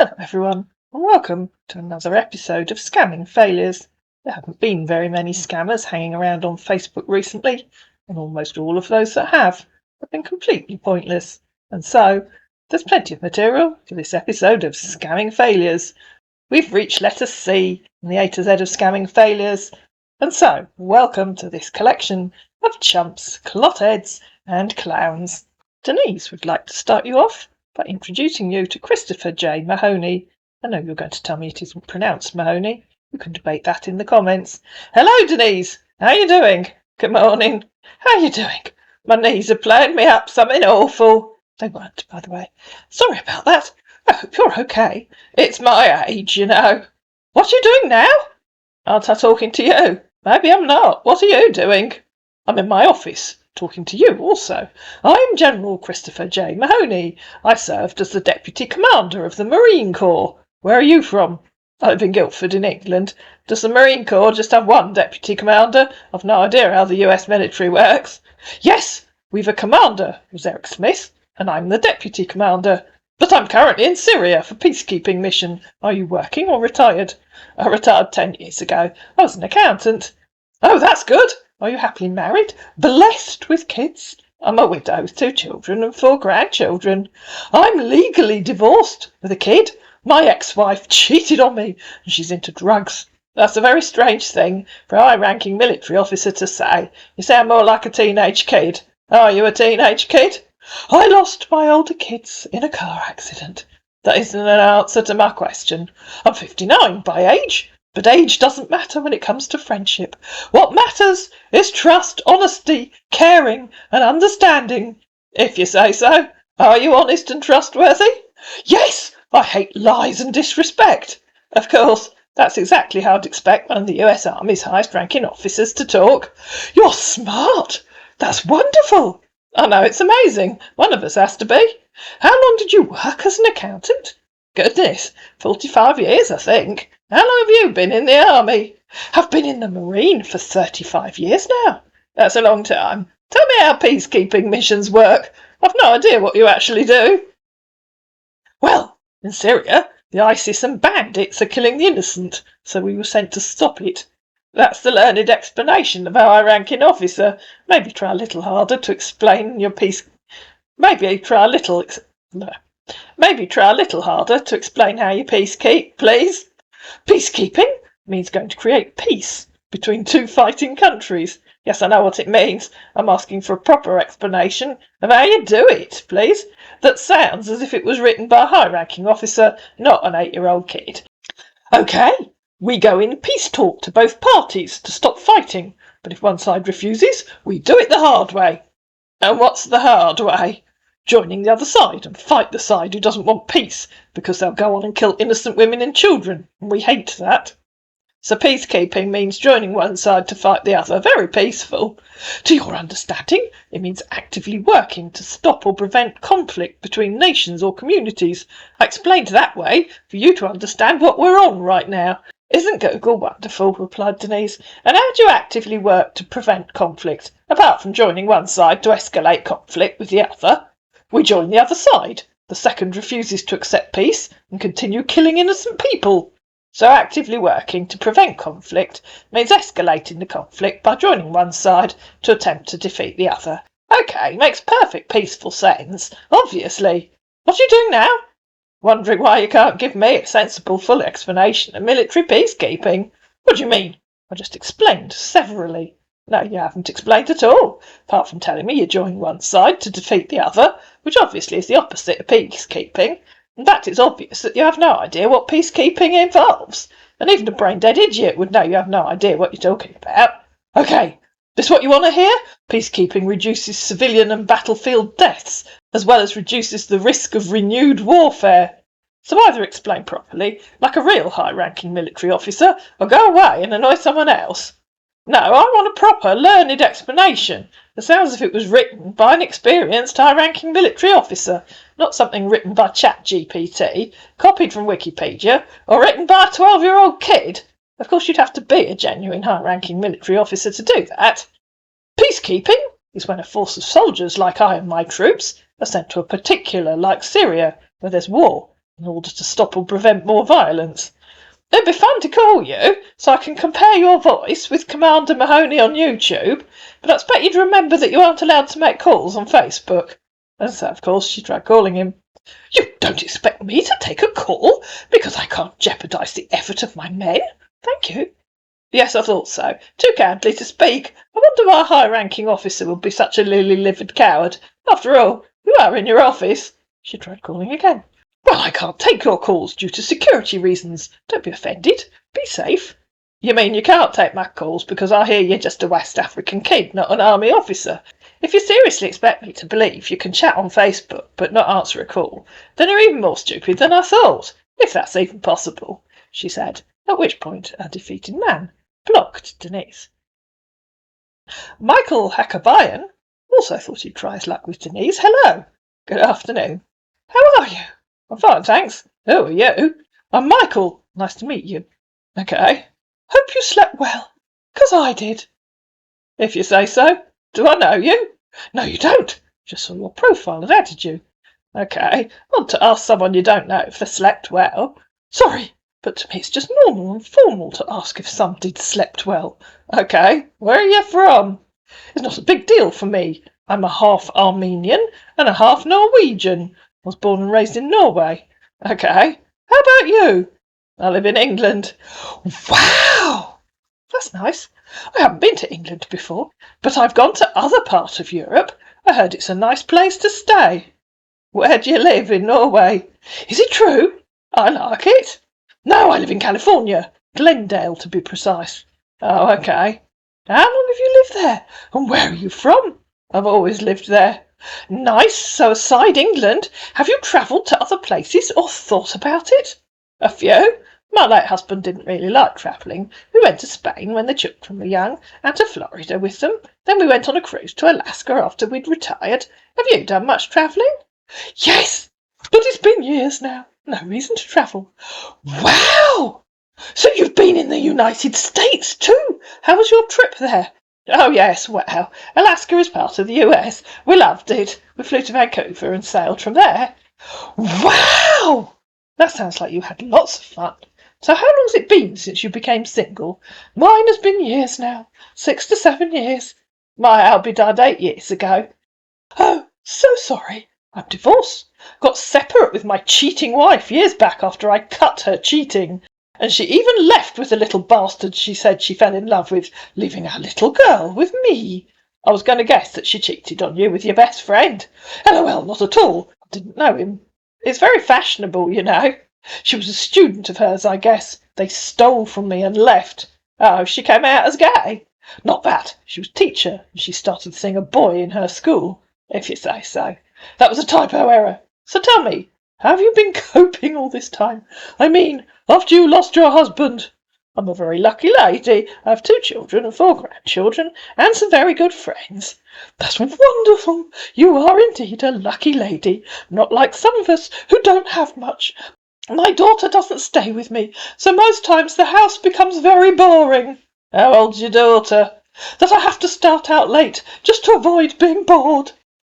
Hello everyone, and welcome to another episode of Scamming Failures. There haven't been very many scammers hanging around on Facebook recently, and almost all of those that have been completely pointless. And so, there's plenty of material for this episode of Scamming Failures. We've reached letter C in the A to Z of Scamming Failures, and so, welcome to this collection of chumps, clotheads, and clowns. Denise would like to start you off by introducing you to Christopher J Mahoney. I know you're going to tell me it isn't pronounced Mahoney. You can debate that in the comments. Hello, Denise. How are you doing? Good morning. How are you doing? My knees are playing me up something awful. They weren't, by the way. Sorry about that. I hope you're okay. It's my age, you know. What are you doing now? Aren't I talking to you? Maybe I'm not. What are you doing? I'm in my office, talking to you also. I'm General Christopher J Mahoney. I served as the Deputy Commander of the Marine Corps. Where are you from? I live in Guildford in England. Does the Marine Corps just have one Deputy Commander? I've no idea how the US military works. Yes, we've a commander, who's Eric Smith, and I'm the Deputy Commander. But I'm currently in Syria for peacekeeping mission. Are you working or retired? I retired 10 years ago. I was an accountant. Oh, that's good. Are you happily married? Blessed with kids? I'm a widow with 2 children and 4 grandchildren. I'm legally divorced with a kid. My ex-wife cheated on me and she's into drugs. That's a very strange thing for a high-ranking military officer to say. You sound more like a teenage kid. Are you a teenage kid? I lost my older kids in a car accident. That isn't an answer to my question. I'm 59 by age. But age doesn't matter when it comes to friendship. What matters is trust, honesty, caring, and understanding. If you say so. Are you honest and trustworthy? Yes, I hate lies and disrespect. Of course, that's exactly how I'd expect one of the US Army's highest-ranking officers to talk. You're smart. That's wonderful. I know, it's amazing. One of us has to be. How long did you work as an accountant? Goodness, 45 years, I think. How long have you been in the army? I've been in the Marine for 35 years now. That's a long time. Tell me how peacekeeping missions work. I've no idea what you actually do. Well, in Syria, the ISIS and bandits are killing the innocent, so we were sent to stop it. That's the learned explanation of how I rank in officer. Maybe try a little harder to explain your peace. Maybe try a little harder to explain how you peacekeep, please. Peacekeeping means going to create peace between 2 fighting countries. Yes, I know what it means. I'm asking for a proper explanation of how you do it, please. That sounds as if it was written by a high-ranking officer, not an 8-year-old kid. OK, we go in peace talk to both parties to stop fighting, but if one side refuses, we do it the hard way. And what's the hard way? Joining the other side and fight the side who doesn't want peace, because they'll go on and kill innocent women and children, and we hate that. So peacekeeping means joining one side to fight the other. Very peaceful. To your understanding, it means actively working to stop or prevent conflict between nations or communities. I explained that way for you to understand what we're on right now. Isn't Google wonderful? Replied Denise. And how do you actively work to prevent conflict, apart from joining one side to escalate conflict with the other? We join the other side. The second refuses to accept peace and continue killing innocent people. So actively working to prevent conflict means escalating the conflict by joining one side to attempt to defeat the other. OK, makes perfect peaceful sense, obviously. What are you doing now? Wondering why you can't give me a sensible full explanation of military peacekeeping. What do you mean? I just explained severally. No, you haven't explained at all, apart from telling me you join one side to defeat the other, which obviously is the opposite of peacekeeping. In fact, it's obvious that you have no idea what peacekeeping involves, and even a brain-dead idiot would know you have no idea what you're talking about. OK, this what you want to hear? Peacekeeping reduces civilian and battlefield deaths, as well as reduces the risk of renewed warfare. So either explain properly, like a real high-ranking military officer, or go away and annoy someone else. No, I want a proper, learned explanation. It sounds as if it was written by an experienced, high-ranking military officer, not something written by ChatGPT, copied from Wikipedia, or written by a 12-year-old kid. Of course, you'd have to be a genuine high-ranking military officer to do that. Peacekeeping is when a force of soldiers, like I and my troops, are sent to a particular, like Syria, where there's war, in order to stop or prevent more violence. It'd be fun to call you, so I can compare your voice with Commander Mahoney on YouTube, but I expect you'd remember that you aren't allowed to make calls on Facebook. And so, of course, she tried calling him. You don't expect me to take a call because I can't jeopardise the effort of my men? Thank you. Yes, I thought so. Too cowardly to speak. I wonder why a high-ranking officer would be such a lily-livered coward. After all, you are in your office. She tried calling again. Well, I can't take your calls due to security reasons. Don't be offended. Be safe. You mean you can't take my calls because I hear you're just a West African kid, not an army officer? If you seriously expect me to believe you can chat on Facebook but not answer a call, then you're even more stupid than I thought, if that's even possible, she said, at which point a defeated man blocked Denise. Michael Hackbay also thought he'd try his luck with Denise. Hello. Good afternoon. How are you? I'm fine, thanks. Who are you? I'm Michael. Nice to meet you. Okay. Hope you slept well, 'cause I did. If you say so. Do I know you? No, you don't. Just saw your profile and added you. Okay. Odd to ask someone you don't know if they slept well. Sorry, but to me it's just normal and formal to ask if somebody slept well. Okay. Where are you from? It's not a big deal for me. I'm a half Armenian and a half Norwegian. I was born and raised in Norway. Okay. How about you? I live in England. Wow! That's nice. I haven't been to England before, but I've gone to other parts of Europe. I heard it's a nice place to stay. Where do you live in Norway? Is it true? I like it. No, I live in California. Glendale, to be precise. Oh, okay. How long have you lived there? And where are you from? I've always lived there. Nice. So aside England, have you travelled to other places or thought about it? A few. My late husband didn't really like travelling. We went to Spain when the children were young, and to Florida with them. Then we went on a cruise to Alaska after we'd retired. Have you done much travelling? Yes, but it's been years now. No reason to travel. Wow! So you've been in the United States too? How was your trip there? Oh yes, well, Alaska is part of the US. We loved it. We flew to Vancouver and sailed from there. Wow! That sounds like you had lots of fun. So how long's it been since you became single? Mine has been years now. 6 to 7 years. My hubby died 8 years ago. Oh, so sorry. I'm divorced. Got separate with my cheating wife years back after I cut her cheating. And she even left with the little bastard she said she fell in love with, leaving our little girl with me. I was going to guess that she cheated on you with your best friend. LOL, not at all. I didn't know him. It's very fashionable, you know. She was a student of hers, I guess. They stole from me and left. Oh, she came out as gay? Not that. She was teacher, and she started seeing a boy in her school, if you say so. That was a typo error. So tell me, how have you been coping all this time? I mean, after you lost your husband. I'm a very lucky lady. I have 2 children and 4 grandchildren, and some very good friends. That's wonderful. You are indeed a lucky lady, not like some of us who don't have much. My daughter doesn't stay with me, so most times the house becomes very boring. How old's your daughter? That I have to start out late, just to avoid being bored.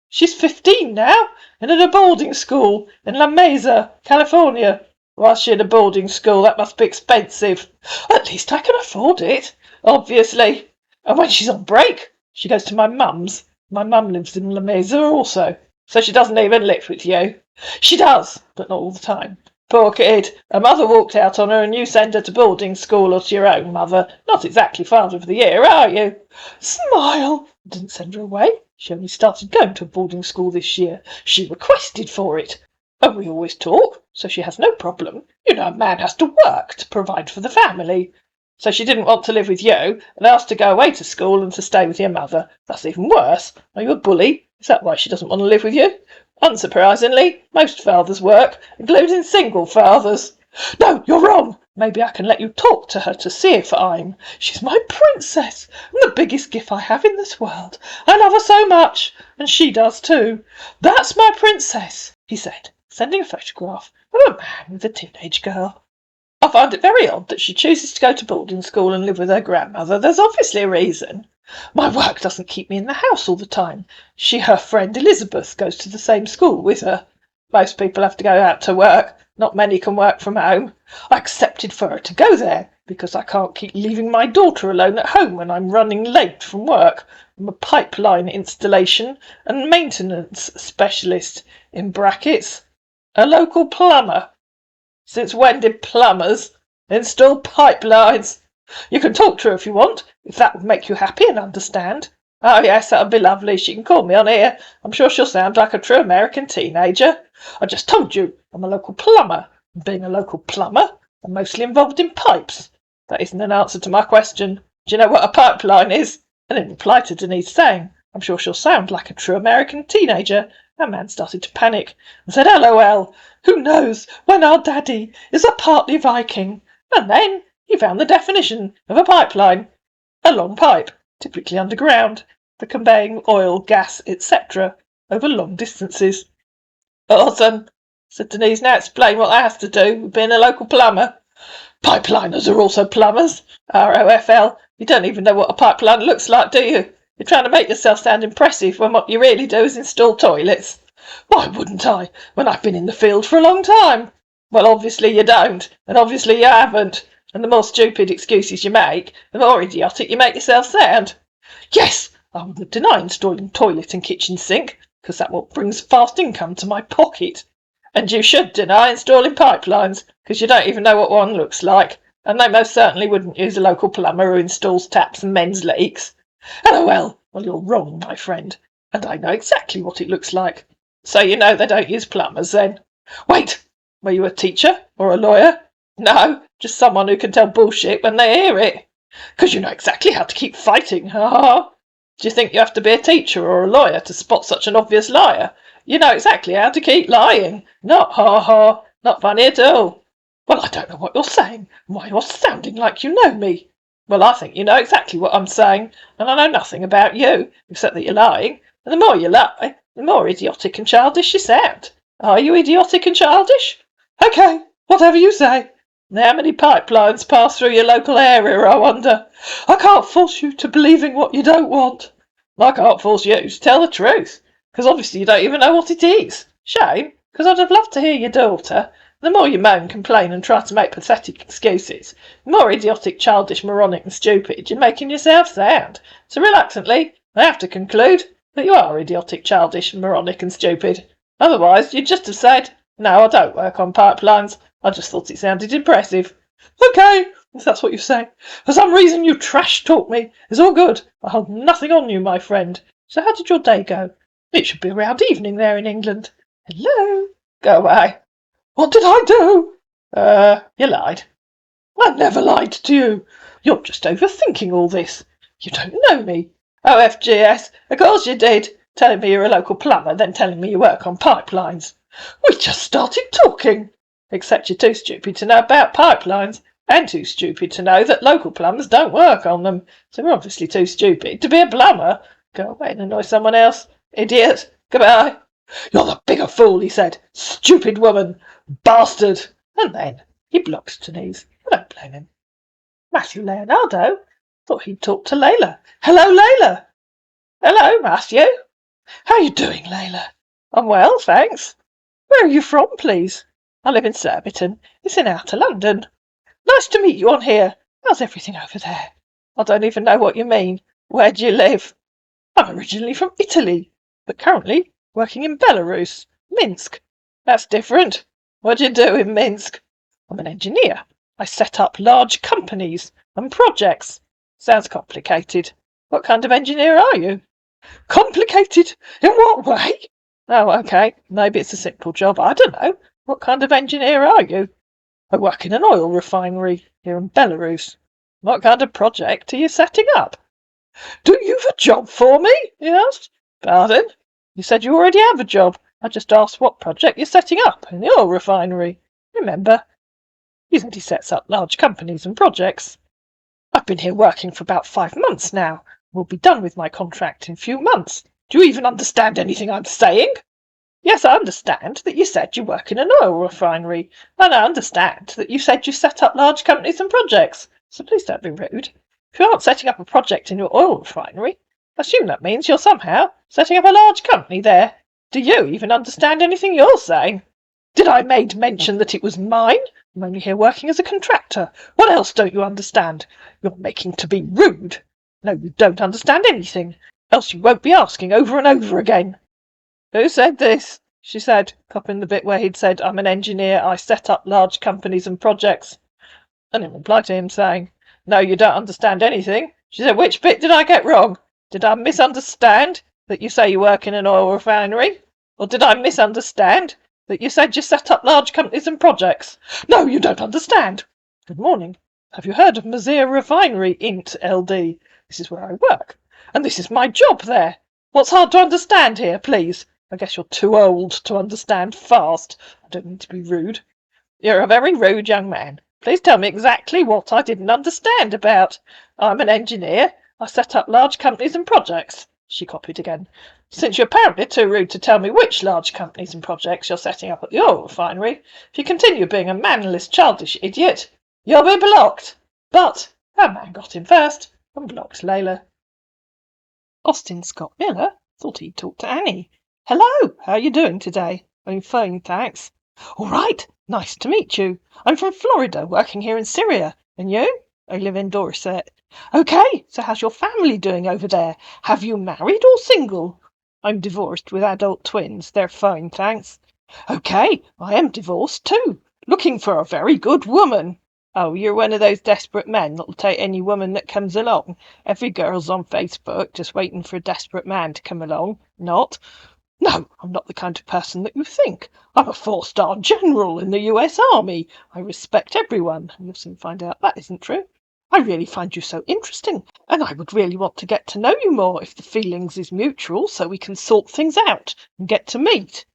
She's 15 now, and in a boarding school in La Mesa, California. Was she in a boarding school? That must be expensive. At least I can afford it, obviously. And when she's on break, she goes to my mum's. My mum lives in La Mesa also, so she doesn't even live with you. She does, but not all the time. Poor kid. Her mother walked out on her and you send her to boarding school or to your own mother. Not exactly Father of the Year, are you? Smile. I didn't send her away. She only started going to a boarding school this year. She requested for it. And we always talk, so she has no problem. You know, a man has to work to provide for the family. So she didn't want to live with you and asked to go away to school and to stay with your mother. That's even worse. Are you a bully? Is that why she doesn't want to live with you? Unsurprisingly, most fathers work, including single fathers. No, you're wrong. Maybe I can let you talk to her to see if She's my princess, and the biggest gift I have in this world. I love her so much, and she does too. That's my princess, he said, sending a photograph of a man with a teenage girl. I find it very odd that she chooses to go to boarding school and live with her grandmother. There's obviously a reason. My work doesn't keep me in the house all the time. Her friend Elizabeth goes to the same school with her. Most people have to go out to work. Not many can work from home. I accepted for her to go there because I can't keep leaving my daughter alone at home when I'm running late from work. I'm a pipeline installation and maintenance specialist, in brackets, a local plumber. Since when did plumbers install pipelines? You can talk to her if you want, if that would make you happy and understand. Oh yes, that would be lovely. She can call me on here. I'm sure she'll sound like a true American teenager. I just told you I'm a local plumber. And being a local plumber, I'm mostly involved in pipes. That isn't an answer to my question. Do you know what a pipeline is? And in reply to Denise saying, I'm sure she'll sound like a true American teenager, that man started to panic and said, LOL, who knows when our daddy is a partly Viking? And then he found the definition of a pipeline. A long pipe, typically underground, for conveying oil, gas, etc. over long distances. Awesome, said Denise. Now explain what that has to do with being a local plumber. Pipeliners are also plumbers. ROFL. You don't even know what a pipeline looks like, do you? You're trying to make yourself sound impressive when what you really do is install toilets. Why wouldn't I, when I've been in the field for a long time? Well, obviously you don't, and obviously you haven't. And the more stupid excuses you make, the more idiotic you make yourself sound. Yes, I wouldn't deny installing toilet and kitchen sink, because that's what brings fast income to my pocket. And you should deny installing pipelines, because you don't even know what one looks like, and they most certainly wouldn't use a local plumber who installs taps and mends leaks. LOL, well, you're wrong, my friend, and I know exactly what it looks like. So you know they don't use plumbers, then? Wait, were you a teacher or a lawyer? No, just someone who can tell bullshit when they hear it. 'Cause you know exactly how to keep fighting, ha ha. Do you think you have to be a teacher or a lawyer to spot such an obvious liar? You know exactly how to keep lying. Not ha ha, not funny at all. Well, I don't know what you're saying, and why you're sounding like you know me. Well, I think you know exactly what I'm saying, and I know nothing about you, except that you're lying, and the more you lie, the more idiotic and childish you sound. Are you idiotic and childish? Okay, whatever you say. How many pipelines pass through your local area, I wonder? I can't force you to believing what you don't want. I can't force you to tell the truth, because obviously you don't even know what it is. Shame, because I'd have loved to hear your daughter. The more you moan, complain, and try to make pathetic excuses, the more idiotic, childish, moronic, and stupid you're making yourself sound. So reluctantly, I have to conclude that you are idiotic, childish, moronic, and stupid. Otherwise, you'd just have said, no, I don't work on pipelines. I just thought it sounded impressive. Okay, if that's what you say. For some reason you trash-talk me. It's all good. I hold nothing on you, my friend. So how did your day go? It should be around evening there in England. Hello? Go away. What did I do? You lied. I never lied to you. You're just overthinking all this. You don't know me. OFGS, of course you did. Telling me you're a local plumber, then telling me you work on pipelines. We just started talking. Except you're too stupid to know about pipelines, and too stupid to know that local plumbers don't work on them. So we're obviously too stupid to be a plumber. Go away and annoy someone else. Idiot. Goodbye. You're the bigger fool, he said. Stupid woman. Bastard. And then he blocked Denise. I don't blame him. Matthew Leonardo thought he'd talk to Layla. Hello, Layla. Hello, Matthew. How you doing, Layla? I'm well, thanks. Where are you from, please? I live in Scambaiting. It's in outer London. Nice to meet you on here. How's everything over there? I don't even know what you mean. Where do you live? I'm originally from Italy, but currently working in Belarus, Minsk. That's different. What do you do in Minsk? I'm an engineer. I set up large companies and projects. Sounds complicated. What kind of engineer are you? Complicated? In what way? Oh, okay. Maybe it's a simple job. I don't know. What kind of engineer are you? I work in an oil refinery here in Belarus. What kind of project are you setting up? Do you have a job for me? He asked. Pardon? You said you already have a job. I just asked what project you're setting up in the oil refinery. Remember? He said he sets up large companies and projects. I've been here working for about 5 months now. We'll be done with my contract in a few months. Do you even understand anything I'm saying? Yes, I understand that you said you work in an oil refinery, and I understand that you said you set up large companies and projects, so please don't be rude. If you aren't setting up a project in your oil refinery, I assume that means you're somehow setting up a large company there. Do you even understand anything you're saying? Did I mention that it was mine? I'm only here working as a contractor. What else don't you understand? You're making to be rude. No, you don't understand anything, else you won't be asking over and over again. Who said this? She said, copying the bit where he'd said, I'm an engineer, I set up large companies and projects. And in reply to him saying, no, you don't understand anything, she said, which bit did I get wrong? Did I misunderstand that you say you work in an oil refinery? Or did I misunderstand that you said you set up large companies and projects? No, you don't understand. Good morning. Have you heard of Mazir Refinery, Int. LD? This is where I work, and this is my job there. What's hard to understand here, please? I guess you're too old to understand fast. I don't mean to be rude. You're a very rude young man. Please tell me exactly what I didn't understand about. I'm an engineer. I set up large companies and projects. She copied again. Since you're apparently too rude to tell me which large companies and projects you're setting up at the oil refinery, if you continue being a mannerless, childish idiot, you'll be blocked. But that man got in first and blocked Layla. Austin Scott Miller thought he'd talk to Annie. Hello, how are you doing today? I'm fine, thanks. All right, nice to meet you. I'm from Florida, working here in Syria. And you? I live in Dorset. Okay, so how's your family doing over there? Have you married or single? I'm divorced with adult twins. They're fine, thanks. Okay, I am divorced too. Looking for a very good woman. Oh, you're one of those desperate men that'll take any woman that comes along. Every girl's on Facebook just waiting for a desperate man to come along. Not. No, I'm not the kind of person that you think. I'm a 4-star general in the US Army. I respect everyone. You'll soon find out that isn't true. I really find you so interesting, and I would really want to get to know you more if the feelings is mutual, so we can sort things out and get to meet.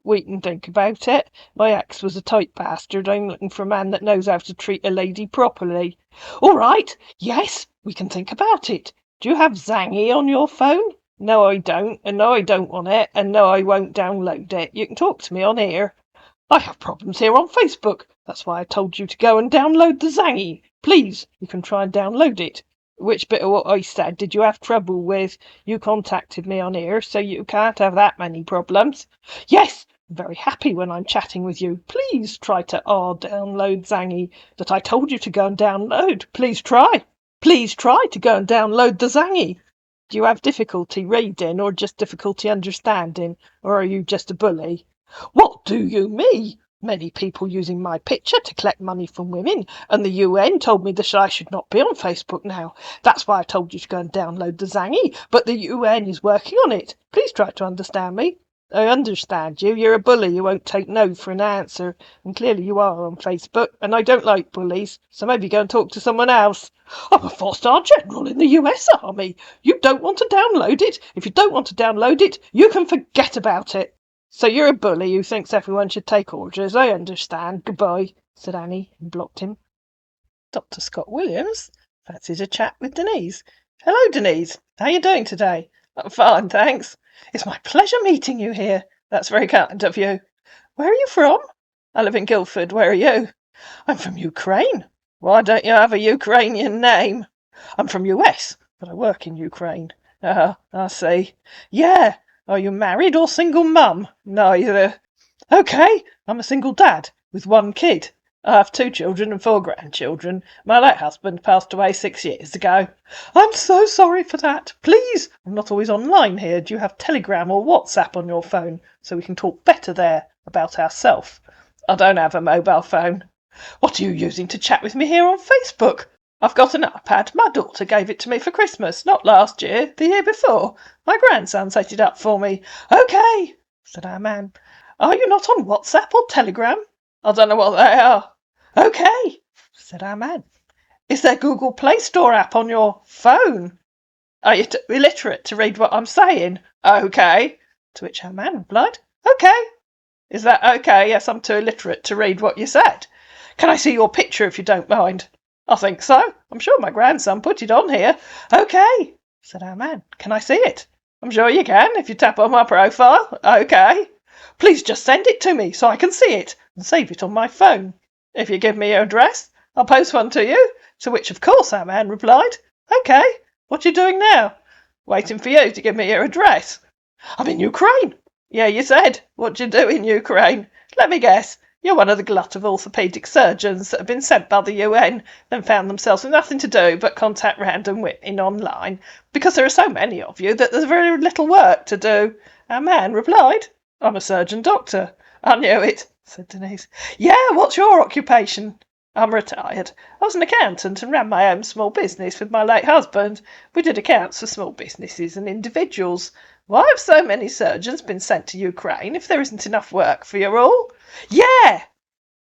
We can think about it. My ex was a tight bastard. I'm looking for a man that knows how to treat a lady properly. All right, yes, we can think about it. Do you have Zangy on your phone? No, I don't, and no, I don't want it, and no, I won't download it. You can talk to me on here. I have problems here on Facebook. That's why I told you to go and download the Zangy. Please, you can try and download it. Which bit of what I said did you have trouble with? You contacted me on here, so you can't have that many problems. Yes, I'm very happy when I'm chatting with you. Please try to download Zangy that I told you to go and download. Please try. Please try to go and download the Zangy. Do you have difficulty reading or just difficulty understanding, or are you just a bully? What do you mean? Many people using my picture to collect money from women, and the UN told me that I should not be on Facebook now. That's why I told you to go and download the Zangy, but the UN is working on it. Please try to understand me. I understand you. You're a bully who won't take no for an answer, and clearly you are on Facebook, and I don't like bullies, so maybe go and talk to someone else. I'm a 4-star general in the US Army. You don't want to download it? If you don't want to download it, you can forget about it. So you're a bully who thinks everyone should take orders. I understand. Goodbye, said Annie, and blocked him. Dr. Scott Williams fancied a chat with Denise. Hello, Denise. How are you doing today? I'm fine, thanks. It's my pleasure meeting you here. That's very kind of you. Where are you from? I live in Guildford. Where are you? I'm from Ukraine. Why don't you have a Ukrainian name? I'm from US, but I work in Ukraine. Ah, I see. Yeah. Are you married or single mum? Neither. Okay, I'm a single dad with 1 kid. I have 2 children and 4 grandchildren. My late husband passed away 6 years ago. I'm so sorry for that. Please, I'm not always online here. Do you have Telegram or WhatsApp on your phone so we can talk better there about ourselves? I don't have a mobile phone. What are you using to chat with me here on Facebook? I've got an iPad. My daughter gave it to me for Christmas. Not last year, the year before. My grandson set it up for me. Okay, said our man. Are you not on WhatsApp or Telegram? I don't know what they are. Okay, said our man. Is there Google Play Store app on your phone? Are you illiterate to read what I'm saying? Okay. To which our man replied, okay. Is that okay? Yes, I'm too illiterate to read what you said. Can I see your picture if you don't mind? I think so. I'm sure my grandson put it on here. Okay, said our man. Can I see it? I'm sure you can if you tap on my profile. Okay. Please just send it to me so I can see it and save it on my phone. If you give me your address, I'll post one to you. To which, of course, our man replied, okay, what are you doing now? Waiting for you to give me your address. I'm in Ukraine. Yeah, you said. What do you do in Ukraine? Let me guess. You're one of the glut of orthopaedic surgeons that have been sent by the UN, then found themselves with nothing to do but contact random women online, because there are so many of you that there's very little work to do. Our man replied, I'm a surgeon doctor. I knew it, said Denise. Yeah, what's your occupation? I'm retired. I was an accountant and ran my own small business with my late husband. We did accounts for small businesses and individuals. Why have so many surgeons been sent to Ukraine if there isn't enough work for you all? Yeah!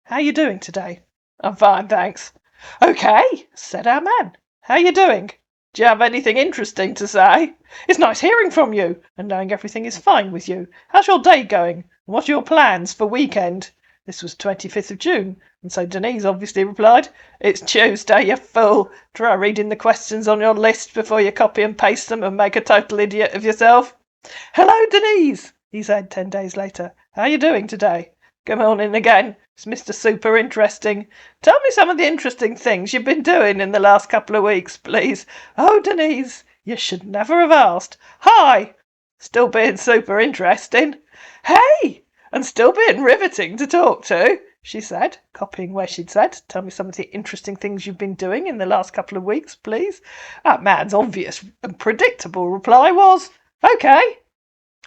How you doing today? I'm fine, thanks. Okay, said our man. How you doing? Do you have anything interesting to say? It's nice hearing from you and knowing everything is fine with you. How's your day going? And what are your plans for weekend? This was 25th of June, and so Denise obviously replied, It's Tuesday, you fool. Try reading the questions on your list before you copy and paste them and make a total idiot of yourself. Hello, Denise, he said 10 days later. How you doing today? Good morning again. It's Mr. Super Interesting. Tell me some of the interesting things you've been doing in the last couple of weeks, please. Oh, Denise, you should never have asked. Hi! Still being super interesting. Hey! And still being riveting to talk to, she said, copying where she'd said, Tell me some of the interesting things you've been doing in the last couple of weeks, please. That man's obvious and predictable reply was, OK.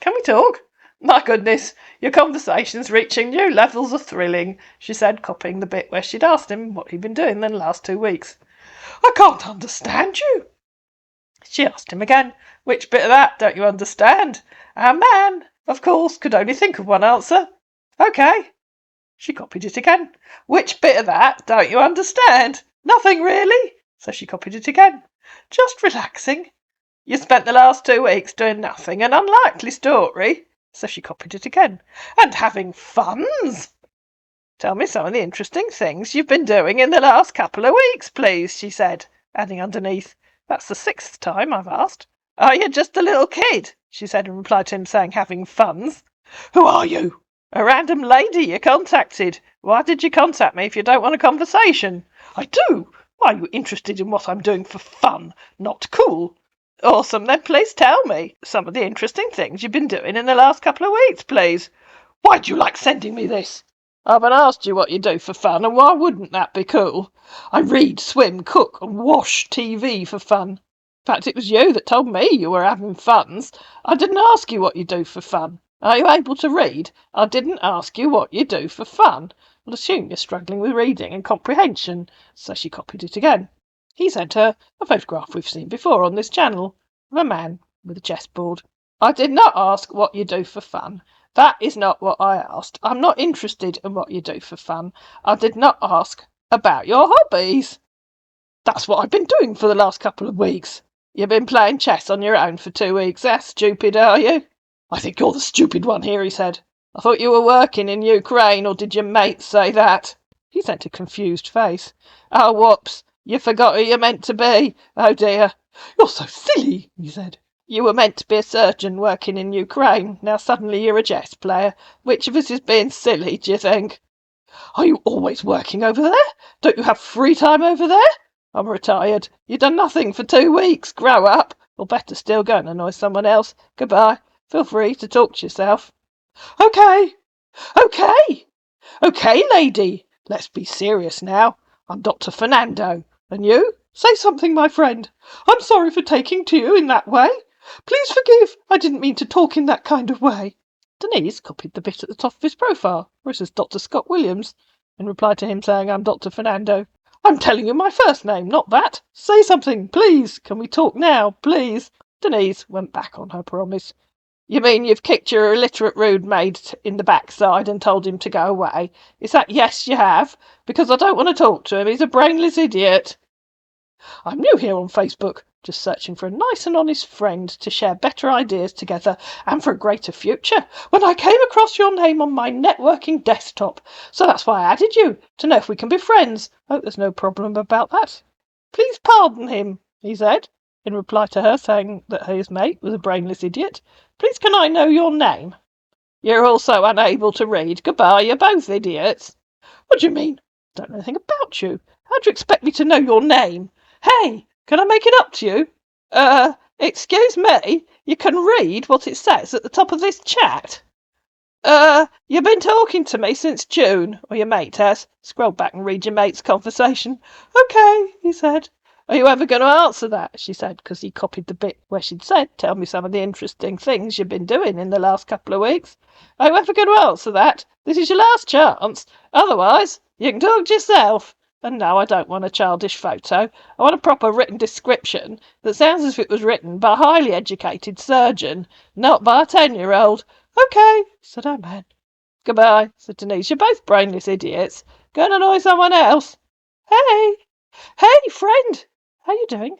Can we talk? My goodness, your conversation's reaching new levels of thrilling, she said, copying the bit where she'd asked him what he'd been doing in the last 2 weeks. I can't understand you. She asked him again, Which bit of that don't you understand? Our man, of course, could only think of one answer. OK. She copied it again. Which bit of that don't you understand? Nothing really. So she copied it again. Just relaxing. You spent the last 2 weeks doing nothing, an unlikely story. So she copied it again. And having funs. Tell me some of the interesting things you've been doing in the last couple of weeks, please, she said, adding underneath, That's the 6th time I've asked. Are you just a little kid? She said in reply to him saying having funs. Who are you? A random lady you contacted. Why did you contact me if you don't want a conversation? I do. Why are you interested in what I'm doing for fun? Not cool. Awesome, then please tell me some of the interesting things you've been doing in the last couple of weeks, please. Why'd you like sending me this? I haven't asked you what you do for fun, and why wouldn't that be cool? I read, swim, cook, and wash TV for fun. In fact, it was you that told me you were having funs. I didn't ask you what you do for fun. Are you able to read? I didn't ask you what you do for fun. I'll assume you're struggling with reading and comprehension. So she copied it again. He sent her a photograph we've seen before on this channel of a man with a chessboard. I did not ask what you do for fun. That is not what I asked. I'm not interested in what you do for fun. I did not ask about your hobbies. That's what I've been doing for the last couple of weeks. You've been playing chess on your own for 2 weeks. That's stupid, are you? I think you're the stupid one here, he said. I thought you were working in Ukraine, or did your mates say that? He sent a confused face. Oh, whoops. You forgot who you're meant to be. Oh, dear. You're so silly, he said. You were meant to be a surgeon working in Ukraine. Now suddenly you're a chess player. Which of us is being silly, do you think? Are you always working over there? Don't you have free time over there? I'm retired. You've done nothing for 2 weeks. Grow up. Or better still, go and annoy someone else. Goodbye. Feel free to talk to yourself. OK. OK, lady. Let's be serious now. I'm Dr. Fernando. And you? Say something, my friend. I'm sorry for taking to you in that way. Please forgive. I didn't mean to talk in that kind of way. Denise copied the bit at the top of his profile, where it says Dr. Scott Williams, in reply to him saying, I'm Dr. Fernando. I'm telling you my first name, not that. Say something, please. Can we talk now, please? Denise went back on her promise. You mean you've kicked your illiterate rude maid in the backside and told him to go away? Is that yes, you have? Because I don't want to talk to him. He's a brainless idiot. I'm new here on Facebook, just searching for a nice and honest friend to share better ideas together and for a greater future, when I came across your name on my networking desktop. So that's why I added you, to know if we can be friends. Hope there's no problem about that. Please pardon him, he said, in reply to her saying that his mate was a brainless idiot. Please can I know your name? You're also unable to read. Goodbye, you're both idiots. What do you mean? I don't know anything about you. How do you expect me to know your name? Hey, can I make it up to you? Excuse me, you can read what it says at the top of this chat. You've been talking to me since June, or your mate has. Scroll back and read your mate's conversation. Okay, he said. Are you ever going to answer that? She said, because he copied the bit where she'd said, tell me some of the interesting things you've been doing in the last couple of weeks. Are you ever going to answer that? This is your last chance. Otherwise, you can talk to yourself. And no, I don't want a childish photo. I want a proper written description that sounds as if it was written by a highly educated surgeon, not by a 10-year-old. Okay, said our man. Goodbye, said Denise. You're both brainless idiots. Go and annoy someone else. Hey! Hey, friend! How you doing?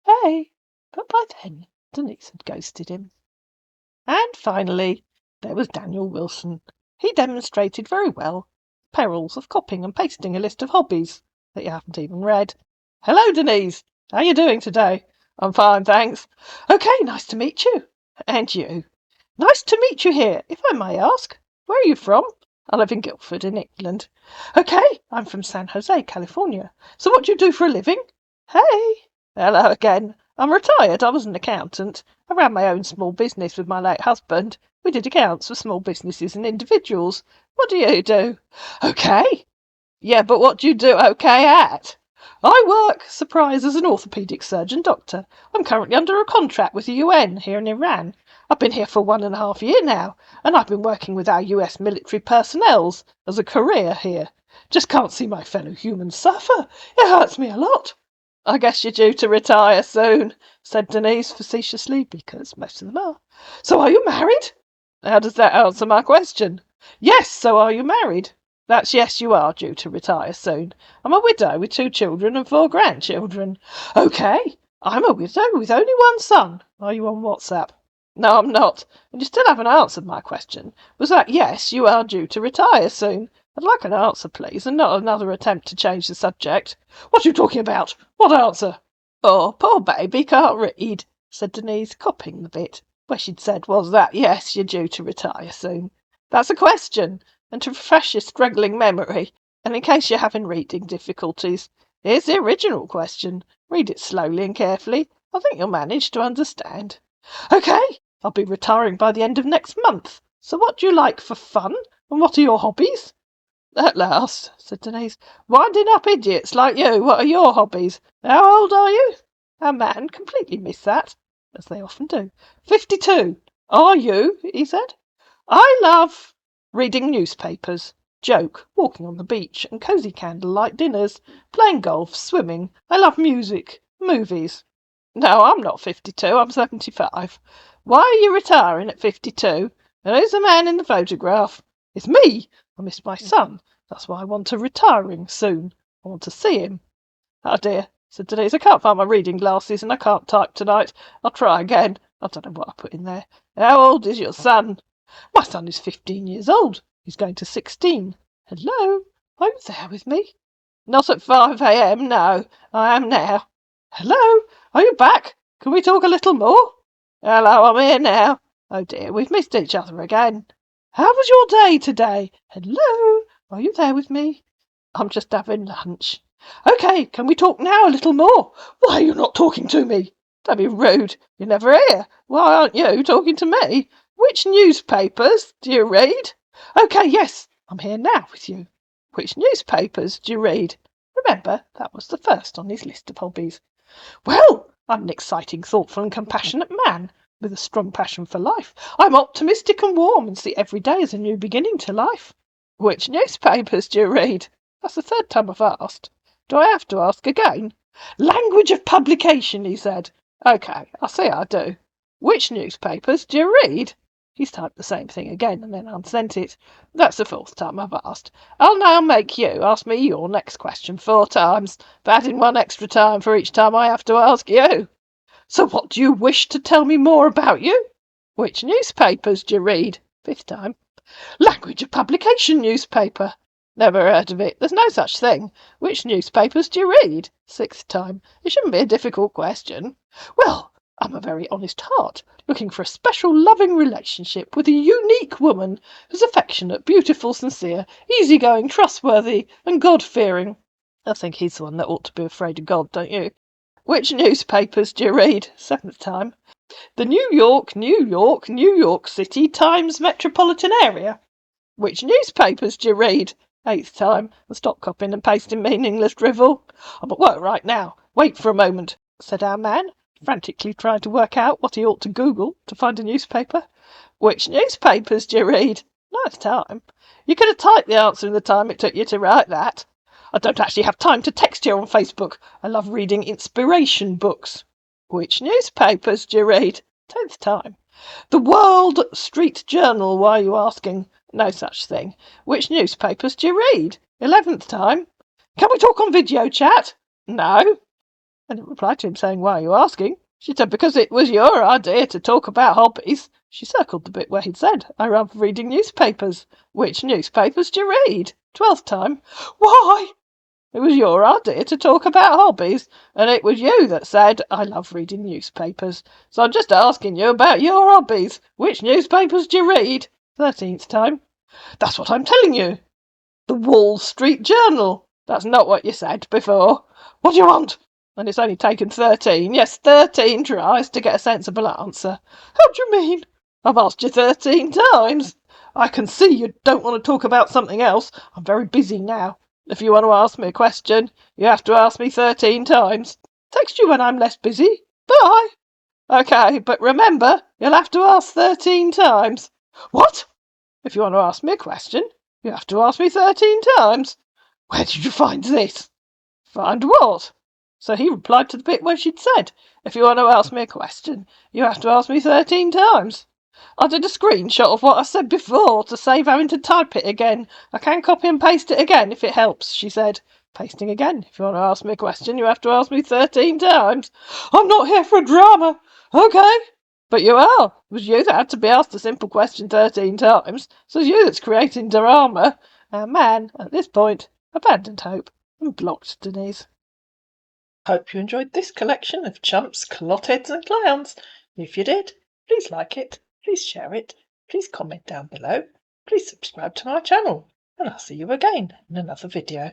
Hey! But by then, Denise had ghosted him. And finally, there was Daniel Wilson. He demonstrated very well the perils of copying and pasting a list of hobbies that you haven't even read. Hello, Denise. How you doing today? I'm fine, thanks. Okay, nice to meet you. And you. Nice to meet you here, if I may ask. Where are you from? I live in Guildford, in England. Okay, I'm from San Jose, California. So what do you do for a living? Hey! Hello again. I'm retired. I was an accountant. I ran my own small business with my late husband. We did accounts for small businesses and individuals. What do you do? Okay. Yeah, but what do you do okay at? I work, surprise, as an orthopaedic surgeon doctor. I'm currently under a contract with the UN here in Iran. I've been here for 1.5 years now, and I've been working with our US military personnel as a career here. Just can't see my fellow humans suffer. It hurts me a lot. I guess you're due to retire soon, said Denise facetiously, because most of them are. So are you married? How does that answer my question? Yes, so are you married? That's yes, you are due to retire soon. I'm a widow with 2 children and 4 grandchildren. Okay, I'm a widow with only 1 son. Are you on WhatsApp? No, I'm not. And you still haven't answered my question. Was that yes, you are due to retire soon? I'd like an answer, please, and not another attempt to change the subject. What are you talking about? What answer? Oh, poor baby can't read, said Denise, copying the bit where she'd said, was that yes, you're due to retire soon. That's a question, and to refresh your struggling memory, and in case you're having reading difficulties, here's the original question. Read it slowly and carefully. I think you'll manage to understand. Okay, I'll be retiring by the end of next month. So what do you like for fun, and what are your hobbies? At last, said Denise. Winding up idiots like you. What are your hobbies? How old are you? Our man completely missed that, as they often do. 52. Are you? He said. I love reading newspapers, joke, walking on the beach, and cosy candlelight dinners, playing golf, swimming. I love music, movies. No, I'm not 52. I'm 75. Why are you retiring at 52? And who's the man in the photograph? It's me. I miss my son. That's why I want to retiring soon. I want to see him. Oh dear, said Denise. I can't find my reading glasses and I can't type tonight. I'll try again. I don't know what I put in there. How old is your son? My son is 15 years old. He's going to 16. Hello? Are you there with me? Not at 5 a.m. No, I am now. Hello? Are you back? Can we talk a little more? Hello, I'm here now. Oh dear, we've missed each other again. How was your day today? Hello? Are you there with me? I'm just having lunch. Okay, can we talk now a little more? Why are you not talking to me? Don't be rude. You're never here. Why aren't you talking to me? Which newspapers do you read? Okay, yes, I'm here now with you. Which newspapers do you read? Remember, that was the first on his list of hobbies. Well, I'm an exciting, thoughtful and compassionate man with a strong passion for life. I'm optimistic and warm and see every day as a new beginning to life. Which newspapers do you read? That's the 3rd time I've asked. Do I have to ask again? Language of publication, he said. Okay, I see I do. Which newspapers do you read? He's typed the same thing again and then unsent it. That's the 4th time I've asked. I'll now make you ask me your next question 4 times, but adding 1 extra time for each time I have to ask you. So what do you wish to tell me more about you? Which newspapers do you read? 5th time. Language of publication newspaper. Never heard of it. There's no such thing. Which newspapers do you read? 6th time. It shouldn't be a difficult question. Well, I'm a very honest heart, looking for a special loving relationship with a unique woman who's affectionate, beautiful, sincere, easygoing, trustworthy, and God-fearing. I think he's the one that ought to be afraid of God, don't you? Which newspapers do you read? 7th time. The New York City Times metropolitan area. Which newspapers do you read? 8th time. Stop copying and pasting meaningless drivel. I'm at work right now. Wait for a moment, said our man, frantically trying to work out what he ought to Google to find a newspaper. Which newspapers do you read? 9th time. You could have typed the answer in the time it took you to write that. I don't actually have time to text you on Facebook. I love reading inspiration books. Which newspapers do you read? 10th time. The World Street Journal, why are you asking? No such thing. Which newspapers do you read? 11th time. Can we talk on video chat? No. And in reply to him saying, why are you asking? She said, because it was your idea to talk about hobbies. She circled the bit where he'd said, I love reading newspapers. Which newspapers do you read? 12th time. Why? It was your idea to talk about hobbies, and it was you that said, I love reading newspapers. So I'm just asking you about your hobbies. Which newspapers do you read? 13th time. That's what I'm telling you. The Wall Street Journal. That's not what you said before. What do you want? And it's only taken 13, yes, 13 tries to get a sensible answer. How do you mean? I've asked you 13 times. I can see you don't want to talk about something else. I'm very busy now. If you want to ask me a question, you have to ask me 13 times. Text you when I'm less busy. Bye. Okay, but remember, you'll have to ask 13 times. What? If you want to ask me a question, you have to ask me 13 times. Where did you find this? Find what? So he replied to the bit where she'd said, if you want to ask me a question, you have to ask me 13 times. I did a screenshot of what I said before to save having to type it again. I can copy and paste it again if it helps, she said. Pasting again. If you want to ask me a question, you have to ask me 13 times. I'm not here for drama. Okay. But you are. It was you that had to be asked a simple question 13 times. So it's you that's creating drama. Our man, at this point, abandoned hope and blocked Denise. Hope you enjoyed this collection of chumps, clotheads and clowns. If you did, please like it. Please share it, please comment down below, please subscribe to my channel, and I'll see you again in another video.